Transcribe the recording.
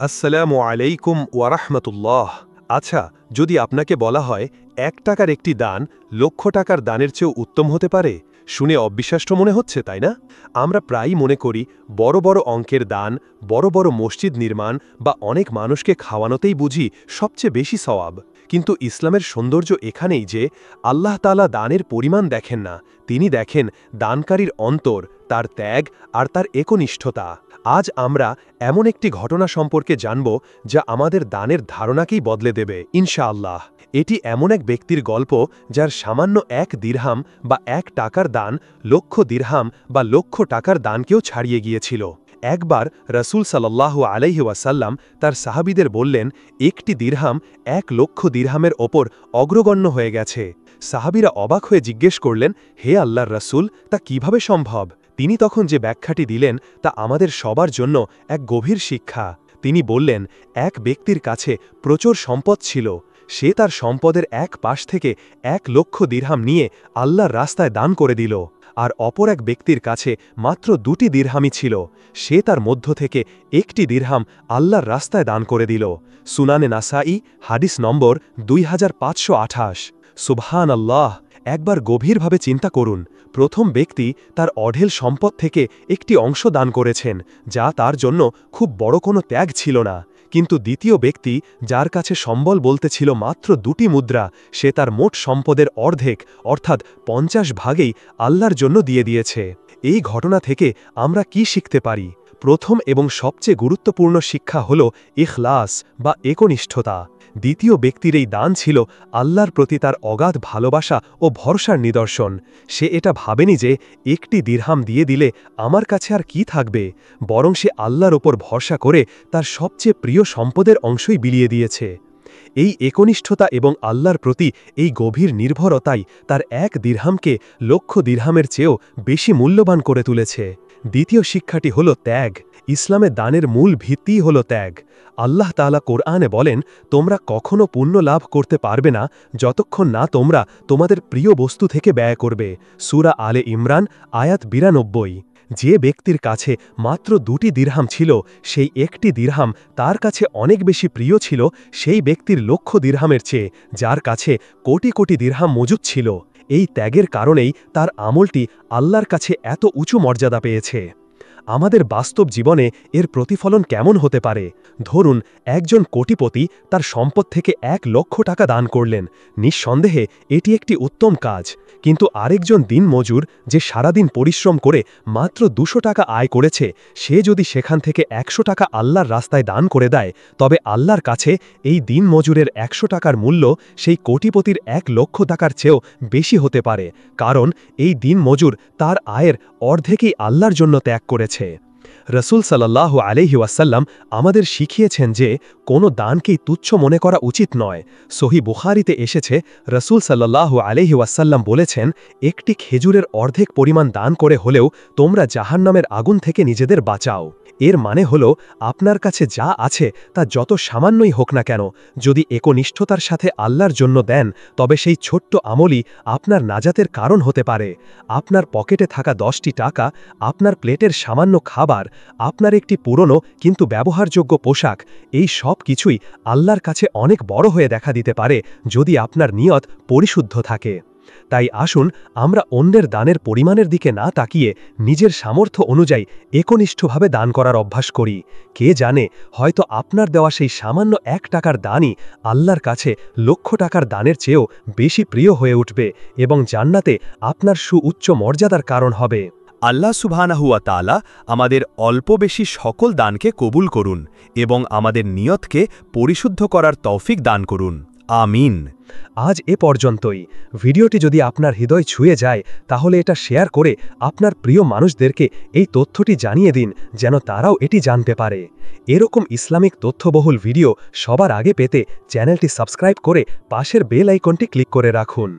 আসসালামু আলাইকুম ওয়ারাহমাতুল্লাহ। আচ্ছা, যদি আপনাকে বলা হয় ১ টাকার একটি দান লক্ষ টাকার দানের চেয়েও উত্তম হতে পারে, শুনে অবিশ্বাস্য মনে হচ্ছে, তাই না? আমরা প্রায়ই মনে করি বড় বড় অঙ্কের দান, বড় বড় মসজিদ নির্মাণ বা অনেক মানুষকে খাওয়ানোতেই বুঝি সবচেয়ে বেশি সওয়াব। কিন্তু ইসলামের সৌন্দর্য এখানেই যে আল্লাহ তাআলা দানের পরিমাণ দেখেন না, তিনি দেখেন দানকারীর অন্তর, তার ত্যাগ আর তার একনিষ্ঠতা। আজ আমরা এমন একটি ঘটনা সম্পর্কে জানব যা আমাদের দানের ধারণাকেই বদলে দেবে ইনশাআল্লাহ। এটি এমন এক ব্যক্তির গল্প যার সামান্য ১ দিরহাম বা ১ টাকার দান লক্ষ দিরহাম বা লক্ষ টাকার দানকেও ছাড়িয়ে গিয়েছিল। একবার রাসূল সাল্লাল্লাহু আলাইহি ওয়াসাল্লাম তার সাহাবীদের বললেন, একটি দিরহাম ১ লক্ষ দিরহামের ওপর অগ্রগণ্য হয়ে গেছে। সাহাবীরা অবাক হয়ে জিজ্ঞেস করলেন, হে আল্লাহর রাসূল, তা কিভাবে সম্ভব? তিনি তখন যে ব্যাখ্যাটি দিলেন তা আমাদের সবার জন্য এক গভীর শিক্ষা। তিনি বললেন, এক ব্যক্তির কাছে প্রচুর সম্পদ ছিল। সে তার সম্পদের এক পাশ থেকে ১ লক্ষ দিরহাম নিয়ে আল্লাহর রাস্তায় দান করে দিল। আর অপর এক ব্যক্তির কাছে মাত্র ২টি দিরহামই ছিল। সে তার মধ্য থেকে ১টি দিরহাম আল্লাহর রাস্তায় দান করে দিল। সুনানে নাসাঈ, হাদিস নম্বর ২৫২৮। সুবহানাল্লাহ! একবার গভীরভাবে চিন্তা করুন। প্রথম ব্যক্তি তার অঢেল সম্পদ থেকে একটি অংশ দান করেছেন, যা তার জন্য খুব বড় কোনো ত্যাগ ছিল না। কিন্তু দ্বিতীয় ব্যক্তি, যার কাছে সম্বল বলতে ছিল মাত্র ২টি মুদ্রা, সে তার মোট সম্পদের অর্ধেক অর্থাৎ ৫০ ভাগেই আল্লাহর জন্য দিয়ে দিয়েছে। এই ঘটনা থেকে আমরা কি শিখতে পারি? প্রথম এবং সবচেয়ে গুরুত্বপূর্ণ শিক্ষা হল ইখলাস বা একনিষ্ঠতা। দ্বিতীয় ব্যক্তির এই দান ছিল আল্লাহর প্রতি তার অগাধ ভালোবাসা ও ভরসার নিদর্শন। সে এটা ভাবেনি যে একটি দিরহাম দিয়ে দিলে আমার কাছে আর কি থাকবে, বরং সে আল্লাহর ওপর ভরসা করে তার সবচেয়ে প্রিয় সম্পদের অংশই বিলিয়ে দিয়েছে। এই একনিষ্ঠতা এবং আল্লাহর প্রতি এই গভীর নির্ভরতাই তার ১ দিরহামকে লক্ষ দিরহামের চেয়েও বেশি মূল্যবান করে তুলেছে। দ্বিতীয় শিক্ষাটি হল ত্যাগ। ইসলামে দানের মূল ভিত্তিই হল ত্যাগ। আল্লাহ তাআলা কোরআনে বলেন, তোমরা কখনো পুণ্য লাভ করতে পারবে না যতক্ষণ না তোমরা তোমাদের প্রিয় বস্তু থেকে ব্যয় করবে। সূরা আলে ইমরান, আয়াত ৯২। যে ব্যক্তির কাছে মাত্র ২টি দিরহাম ছিল, সেই একটি দিরহাম তার কাছে অনেক বেশি প্রিয় ছিল সেই ব্যক্তির লক্ষ দিরহামের চেয়ে, যার কাছে কোটি কোটি দিরহাম মজুদ ছিল। এই ত্যাগের কারণেই তার আমলটি আল্লাহর কাছে এত উঁচু মর্যাদা পেয়েছে। আমাদের বাস্তব জীবনে এর প্রতিফলন কেমন হতে পারে? ধরুন, একজন কোটিপতি তার সম্পদ থেকে ১ লক্ষ টাকা দান করলেন। নিঃসন্দেহে এটি একটি উত্তম কাজ। কিন্তু আরেকজন দিনমজুর, যে সারাদিন পরিশ্রম করে মাত্র ২০০ টাকা আয় করেছে, সে যদি সেখান থেকে ১০০ টাকা আল্লাহর রাস্তায় দান করে দেয়, তবে আল্লাহর কাছে এই দিনমজুরের ১০০ টাকার মূল্য সেই কোটিপতির ১ লক্ষ টাকার চেয়েও বেশি হতে পারে, কারণ এই দিনমজুর তার আয়ের অর্ধেকই আল্লাহর জন্য ত্যাগ করেছে। রাসূল সাল্লাল্লাহু আলাইহি ওয়াসাল্লাম আমাদের শিখিয়েছেন যে কোনো দানকেই তুচ্ছ মনে করা উচিত নয়। সহিহ বুখারীতে এসেছে, রাসূল সাল্লাল্লাহু আলাইহি ওয়াসাল্লাম বলেছেন, একটি খেজুরের অর্ধেক পরিমাণ দান করে হলেও তোমরা জাহান্নামের আগুন থেকে নিজেদের বাঁচাও। এর মানে হল, আপনার কাছে যা আছে তা যত সামান্যই হোক না কেন, যদি একনিষ্ঠতার সাথে আল্লাহর জন্য দেন, তবে সেই ছোট্ট আমলই আপনার নাজাতের কারণ হতে পারে। আপনার পকেটে থাকা ১০টি টাকা, আপনার প্লেটের সামান্য খাবার, আপনার একটি পুরনো কিন্তু ব্যবহারযোগ্য পোশাক, এই সব কিছুই আল্লাহর কাছে অনেক বড় হয়ে দেখা দিতে পারে যদি আপনার নিয়ত পরিশুদ্ধ থাকে। তাই আসুন আমরা অন্যের দানের পরিমাণের দিকে না তাকিয়ে নিজের সামর্থ্য অনুযায়ী একনিষ্ঠভাবে দান করার অভ্যাস করি। কে জানে, হয়তো আপনার দেওয়া সেই সামান্য ১ টাকার দানই আল্লাহর কাছে লক্ষ টাকার দানের চেয়েও বেশি প্রিয় হয়ে উঠবে এবং জান্নাতে আপনার সুউচ্চ মর্যাদার কারণ হবে। আল্লাহ সুবহানাহু ওয়া তাআলা আমাদের অল্প বেশি সকল দানকে কবুল করুন এবং আমাদের নিয়তকে পরিশুদ্ধ করার তৌফিক দান করুন। আমিন। আজ এ পর্যন্তই। ভিডিওটি যদি আপনার হৃদয় ছুঁয়ে যায়, তাহলে এটা শেয়ার করে আপনার প্রিয় মানুষদেরকে এই তথ্যটি জানিয়ে দিন, যেন তারাও এটি জানতে পারে। এরকম ইসলামিক তথ্যবহুল ভিডিও সবার আগে পেতে চ্যানেলটি সাবস্ক্রাইব করে পাশের বেল আইকনটি ক্লিক করে রাখুন।